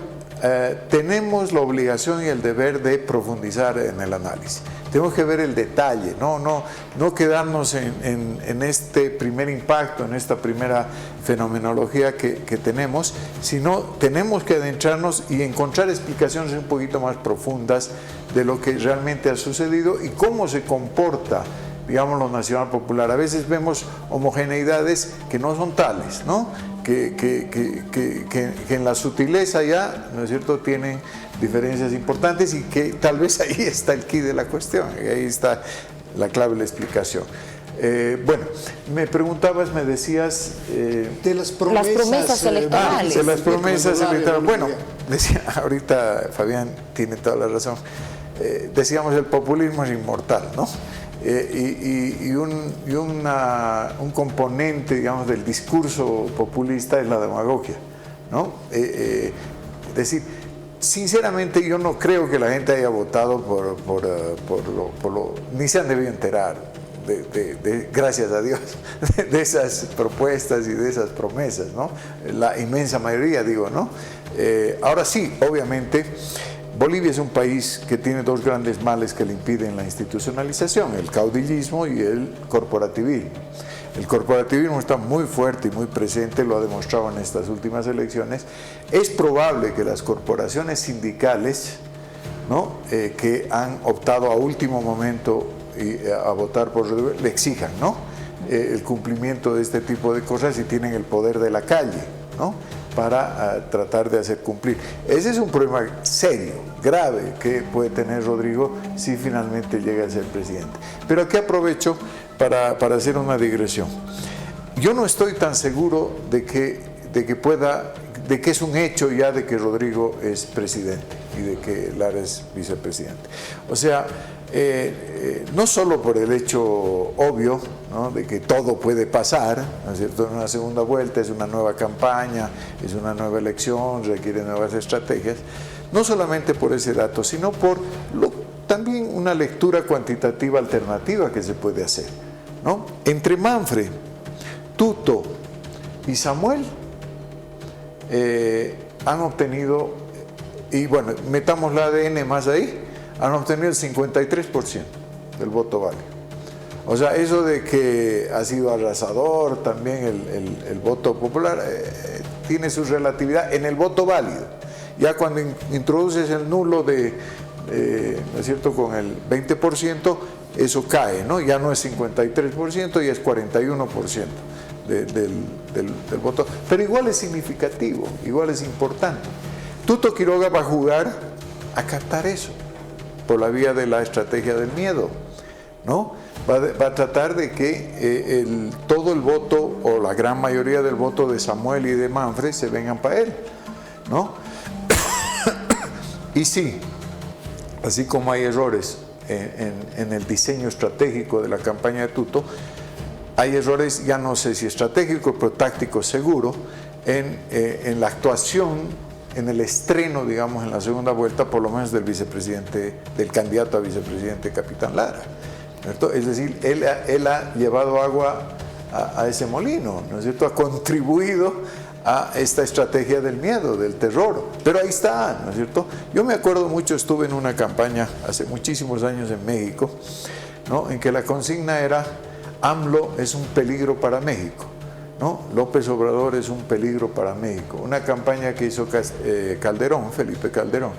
tenemos la obligación y el deber de profundizar en el análisis. Tenemos que ver el detalle, no quedarnos en este primer impacto, en esta primera fenomenología que tenemos, sino tenemos que adentrarnos y encontrar explicaciones un poquito más profundas de lo que realmente ha sucedido y cómo se comporta, digamos, lo nacional popular. A veces vemos homogeneidades que no son tales, ¿no? que en la sutileza ya, ¿no es cierto?, tienen diferencias importantes y que tal vez ahí está el quid de la cuestión, ahí está la clave de la explicación. Bueno, me preguntabas, me decías... de las promesas electorales. De las promesas electorales. Bueno, decía, ahorita Fabián tiene toda la razón. Decíamos, el populismo es inmortal, ¿no? Y un componente, digamos, del discurso populista es la demagogia, ¿no? Es decir, sinceramente yo no creo que la gente haya votado ni se han debido enterar, gracias a Dios, de esas propuestas y de esas promesas, ¿no? La inmensa mayoría, digo, ¿no? Ahora sí, obviamente, Bolivia es un país que tiene dos grandes males que le impiden la institucionalización, el caudillismo y el corporativismo. El corporativismo está muy fuerte y muy presente, lo ha demostrado en estas últimas elecciones. Es probable que las corporaciones sindicales, ¿no?, que han optado a último momento a votar por Rodrigo, le exijan, ¿no?, el cumplimiento de este tipo de cosas y tienen el poder de la calle, ¿no?, para tratar de hacer cumplir. Ese es un problema serio, grave, que puede tener Rodrigo si finalmente llega a ser presidente. Pero aquí aprovecho para hacer una digresión. Yo no estoy tan seguro de que es un hecho ya de que Rodrigo es presidente y de que Lara es vicepresidente. O sea, no solo por el hecho obvio, ¿no?, de que todo puede pasar, ¿no es cierto?, en una segunda vuelta, es una nueva campaña, es una nueva elección, requiere nuevas estrategias, no solamente por ese dato, sino por también una lectura cuantitativa alternativa que se puede hacer, ¿no? Entre Manfred, Tuto y Samuel han obtenido, y bueno, metamos la ADN más ahí, han obtenido el 53% del voto válido. O sea, eso de que ha sido arrasador también el voto popular tiene su relatividad en el voto válido. Ya cuando introduces el nulo ¿no es cierto?, con el 20%, eso cae, ¿no? Ya no es 53%, ya es 41% del voto. Pero igual es significativo, igual es importante. Tuto Quiroga va a jugar a captar eso por la vía de la estrategia del miedo, ¿no? Va a tratar de que todo el voto o la gran mayoría del voto de Samuel y de Manfred se vengan para él, ¿no? Y sí, así como hay errores en el diseño estratégico de la campaña de Tuto, hay errores, ya no sé si estratégicos, pero tácticos seguro, en la actuación, en el estreno, digamos, en la segunda vuelta, por lo menos del candidato a vicepresidente, Capitán Lara, ¿cierto? Es decir, él ha llevado agua a ese molino, ¿no es cierto? Ha contribuido a esta estrategia del miedo, del terror, pero ahí está, ¿no es cierto? Yo me acuerdo mucho, estuve en una campaña hace muchísimos años en México, ¿no?, en que la consigna era: AMLO es un peligro para México, ¿no? López Obrador es un peligro para México. Una campaña que hizo Calderón, Felipe Calderón,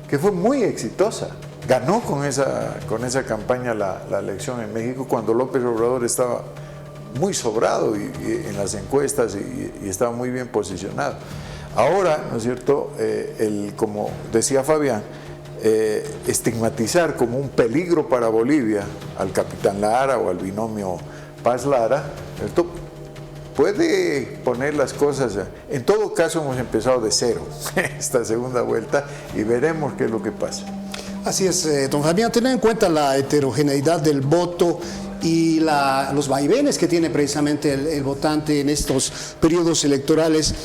que fue muy exitosa. Ganó con esa campaña la elección en México cuando López Obrador estaba muy sobrado y en las encuestas y estaba muy bien posicionado. Ahora, ¿no es cierto?, como decía Fabián, estigmatizar como un peligro para Bolivia al Capitán Lara o al binomio Paz-Lara, ¿cierto?, puede poner las cosas. En todo caso, hemos empezado de cero esta segunda vuelta y veremos qué es lo que pasa. Así es, don Fabián, teniendo en cuenta la heterogeneidad del voto y los vaivenes que tiene precisamente el votante en estos periodos electorales,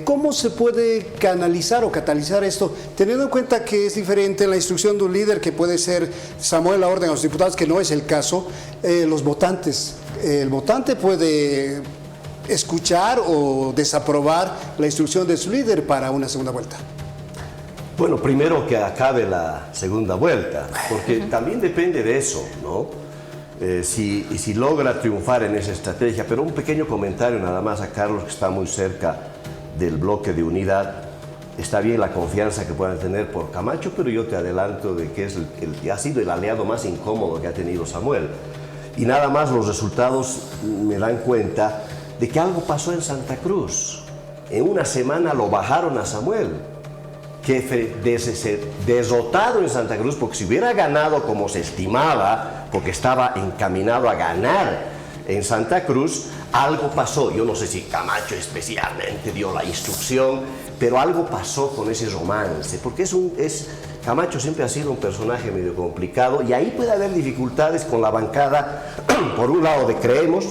¿cómo se puede canalizar o catalizar esto, teniendo en cuenta que es diferente la instrucción de un líder que puede ser Samuel la orden a los diputados, que no es el caso, los votantes? El votante puede escuchar o desaprobar la instrucción de su líder para una segunda vuelta. Bueno, primero que acabe la segunda vuelta, porque también depende de eso, ¿no? Si logra triunfar en esa estrategia. Pero un pequeño comentario nada más a Carlos, que está muy cerca del bloque de unidad. Está bien la confianza que puedan tener por Camacho, pero yo te adelanto de que ha sido el aliado más incómodo que ha tenido Samuel. Y nada más los resultados me dan cuenta de que algo pasó en Santa Cruz. En una semana lo bajaron a Samuel, que se derrotado en Santa Cruz, porque si hubiera ganado como se estimaba, porque estaba encaminado a ganar en Santa Cruz, algo pasó. Yo no sé si Camacho especialmente dio la instrucción, pero algo pasó con ese romance, porque Camacho siempre ha sido un personaje medio complicado, y ahí puede haber dificultades con la bancada, por un lado de Creemos,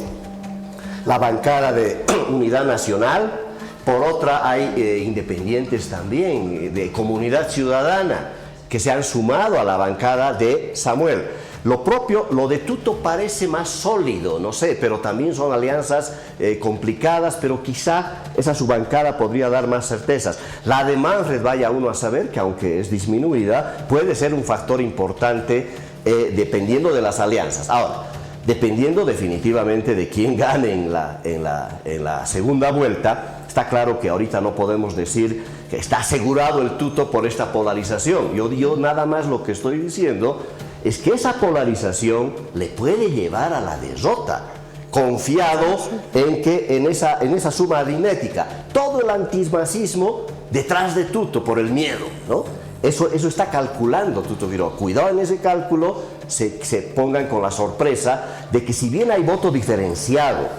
la bancada de Unidad Nacional, por otra hay independientes también, de Comunidad Ciudadana, que se han sumado a la bancada de Samuel. Lo de Tuto parece más sólido, no sé, pero también son alianzas complicadas, pero quizá esa su bancada podría dar más certezas. La de Manfred, vaya uno a saber que aunque es disminuida, puede ser un factor importante dependiendo de las alianzas. Ahora, dependiendo definitivamente de quién gane en la segunda vuelta, está claro que ahorita no podemos decir que está asegurado el Tuto por esta polarización. Yo nada más lo que estoy diciendo es que esa polarización le puede llevar a la derrota, confiado en que en esa suma aritmética, todo el antismacismo detrás de Tuto por el miedo, ¿no? Eso está calculando Tuto Quiroga. Cuidado en ese cálculo, se pongan con la sorpresa de que si bien hay voto diferenciado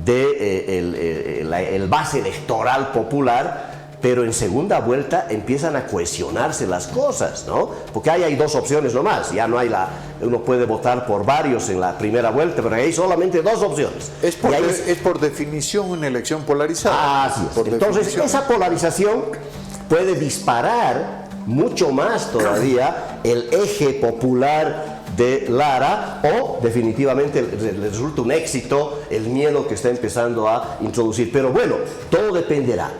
de el base electoral popular, pero en segunda vuelta empiezan a cohesionarse las cosas, ¿no? Porque ahí hay dos opciones nomás, ya no hay uno puede votar por varios en la primera vuelta, pero hay solamente dos opciones. Es por definición una elección polarizada. Así es. Entonces, esa polarización puede disparar mucho más todavía el eje popular de Lara, o definitivamente le resulta un éxito el miedo que está empezando a introducir. Pero bueno, todo dependerá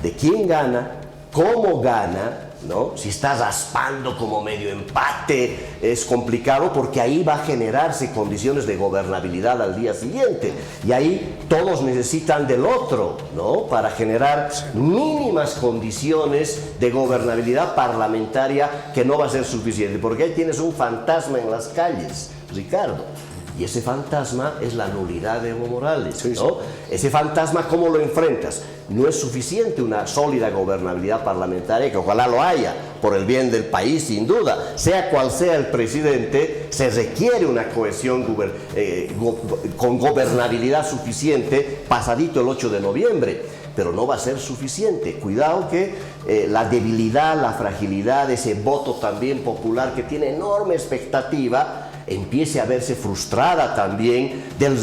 de quién gana, cómo gana, ¿no? Si está raspando como medio empate, es complicado, porque ahí va a generarse condiciones de gobernabilidad al día siguiente, y ahí todos necesitan del otro, ¿no? Para generar mínimas condiciones de gobernabilidad parlamentaria, que no va a ser suficiente, porque ahí tienes un fantasma en las calles, Ricardo. Y ese fantasma es la nulidad de Evo Morales, ¿no? Ese fantasma, ¿cómo lo enfrentas? No es suficiente una sólida gobernabilidad parlamentaria, que ojalá lo haya, por el bien del país, sin duda. Sea cual sea el presidente, se requiere una cohesión con gobernabilidad suficiente pasadito el 8 de noviembre. Pero no va a ser suficiente. Cuidado que la debilidad, la fragilidad de ese voto también popular, que tiene enorme expectativa, empiece a verse frustrada también del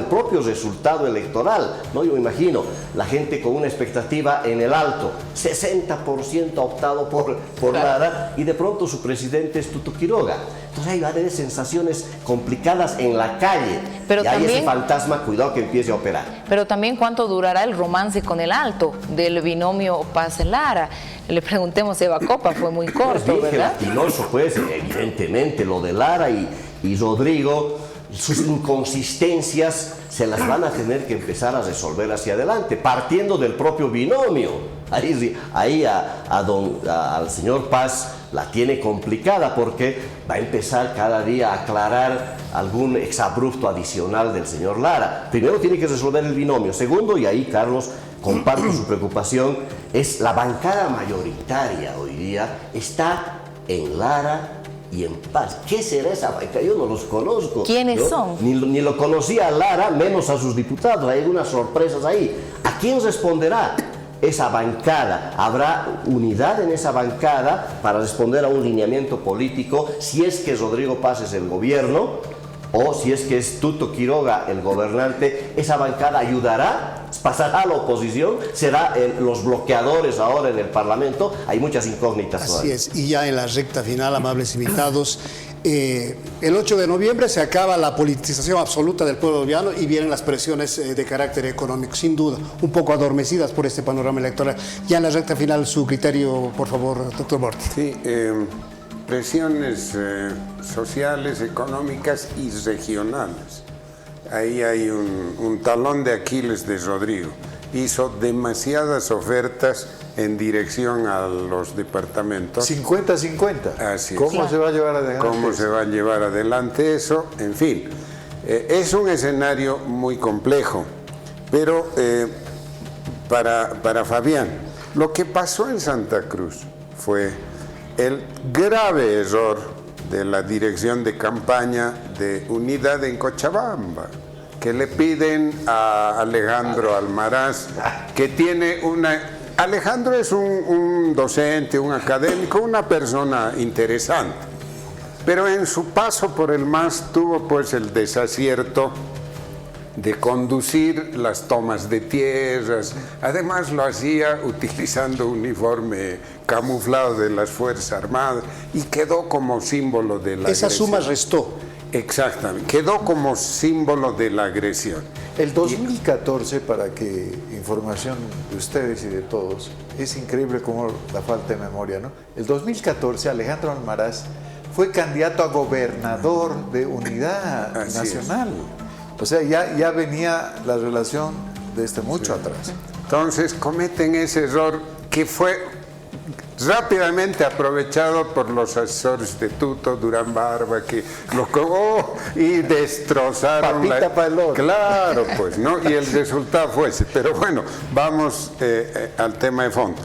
propio resultado electoral, ¿no? Yo imagino la gente con una expectativa en el alto, 60% ha optado por nada, y de pronto su presidente es Tuto Quiroga. Entonces ahí va a haber sensaciones complicadas en la calle, pero y también, hay ese fantasma, cuidado que empiece a operar. Pero también cuánto durará el romance con el alto del binomio Paz-Lara. Le preguntemos a Eva Copa, fue muy corto, ¿verdad? Gelatinoso, pues, evidentemente, lo de Lara y Rodrigo, sus inconsistencias se las van a tener que empezar a resolver hacia adelante, partiendo del propio binomio. Ahí al señor Paz la tiene complicada, porque va a empezar cada día a aclarar algún exabrupto adicional del señor Lara. Primero tiene que resolver el binomio. Segundo, y ahí Carlos comparto su preocupación, es la bancada mayoritaria hoy día está en Lara y en Paz. ¿Qué será esa bancada? Yo no los conozco. ¿Quiénes son? Ni lo conocía a Lara, menos a sus diputados. Hay algunas sorpresas ahí. ¿A quién responderá esa bancada? ¿Habrá unidad en esa bancada para responder a un lineamiento político, si es que Rodrigo Paz es el gobierno, o si es que es Tuto Quiroga el gobernante? ¿Esa bancada ayudará? ¿Pasará a la oposición? ¿Será los bloqueadores ahora en el Parlamento? Hay muchas incógnitas todavía. Así es, y ya en la recta final, amables invitados, el 8 de noviembre se acaba la politización absoluta del pueblo boliviano y vienen las presiones de carácter económico, sin duda, un poco adormecidas por este panorama electoral. Ya en la recta final, su criterio, por favor, doctor Borti. Sí, presiones sociales, económicas y regionales. Ahí hay un talón de Aquiles de Rodrigo. Hizo demasiadas ofertas en dirección a los departamentos. 50-50. Así es. ¿Cómo se va a llevar adelante? ¿Cómo se va a llevar adelante eso? En fin, es un escenario muy complejo, Pero para Fabián, lo que pasó en Santa Cruz fue el grave error de la dirección de campaña de Unidad en Cochabamba, que le piden a Alejandro Almaraz, que tiene Alejandro es un docente, un académico, una persona interesante, pero en su paso por el MAS tuvo pues el desacierto de conducir las tomas de tierras. Además lo hacía utilizando uniforme camuflado de las Fuerzas Armadas y quedó como símbolo de la Esa agresión. suma restó. Exactamente, quedó como símbolo de la agresión. El 2014, para que información de ustedes y de todos, es increíble como la falta de memoria, ¿no? El 2014 Alejandro Almaraz fue candidato a gobernador de Unidad Así Nacional. O sea, ya venía la relación desde mucho atrás. Entonces cometen ese error que fue rápidamente aprovechado por los asesores de Tuto, Durán Barba, que lo y destrozaron. Papita para el otro. Claro, pues, ¿no? Y el resultado fue ese. Pero bueno, vamos al tema de fondo.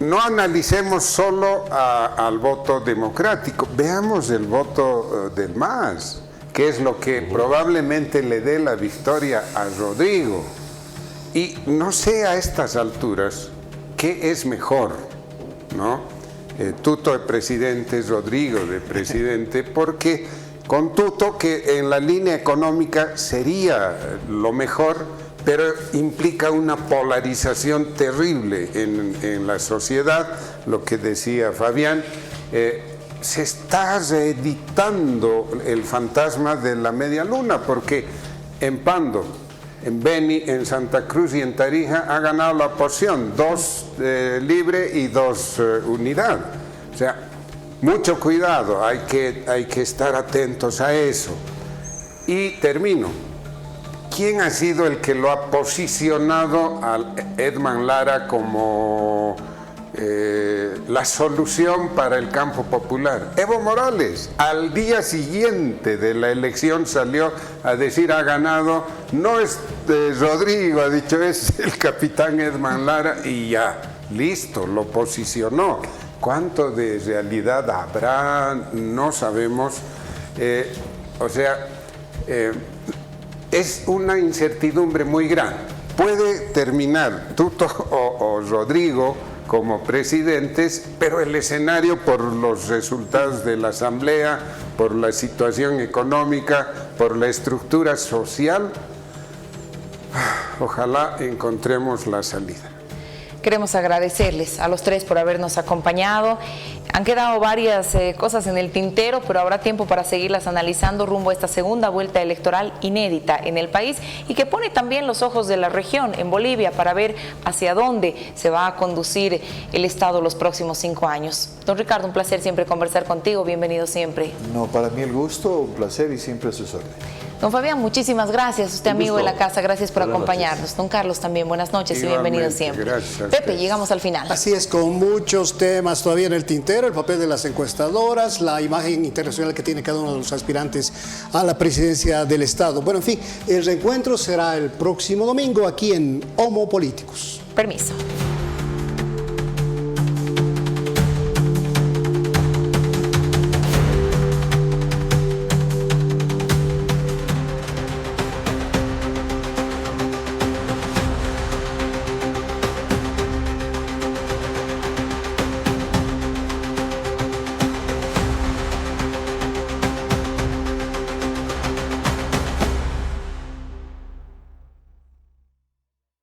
No analicemos solo al voto democrático, veamos el voto del MAS, que es lo que probablemente le dé la victoria a Rodrigo. Y no sé a estas alturas qué es mejor, ¿no? Tuto de presidente, Rodrigo de presidente, porque con Tuto, que en la línea económica sería lo mejor, pero implica una polarización terrible en la sociedad, lo que decía Fabián. Se está reeditando el fantasma de la media luna, porque en Pando, en Beni, en Santa Cruz y en Tarija ha ganado la oposición, 2 libre y 2 unidad. O sea, mucho cuidado, hay que estar atentos a eso. Y termino. ¿Quién ha sido el que lo ha posicionado a Edman Lara como la solución para el campo popular? Evo Morales, al día siguiente de la elección salió a decir ha ganado, no es Rodrigo, ha dicho es el capitán Edman Lara y ya, listo, lo posicionó. ¿Cuánto de realidad habrá? No sabemos. Es una incertidumbre muy grande. Puede terminar Tuto o Rodrigo como presidentes, pero el escenario por los resultados de la Asamblea, por la situación económica, por la estructura social, ojalá encontremos la salida. Queremos agradecerles a los tres por habernos acompañado. Han quedado varias cosas en el tintero, pero habrá tiempo para seguirlas analizando rumbo a esta segunda vuelta electoral inédita en el país y que pone también los ojos de la región en Bolivia para ver hacia dónde se va a conducir el Estado los próximos 5 años. Don Ricardo, un placer siempre conversar contigo. Bienvenido siempre. No, para mí el gusto, un placer y siempre a sus órdenes. Don Fabián, muchísimas gracias. Usted amigo de la casa, gracias por acompañarnos. Don Carlos también, buenas noches y bienvenido siempre. Gracias. Pepe, llegamos al final. Así es, con muchos temas todavía en el tintero, el papel de las encuestadoras, la imagen internacional que tiene cada uno de los aspirantes a la presidencia del Estado. Bueno, en fin, el reencuentro será el próximo domingo aquí en Homo Políticos. Permiso.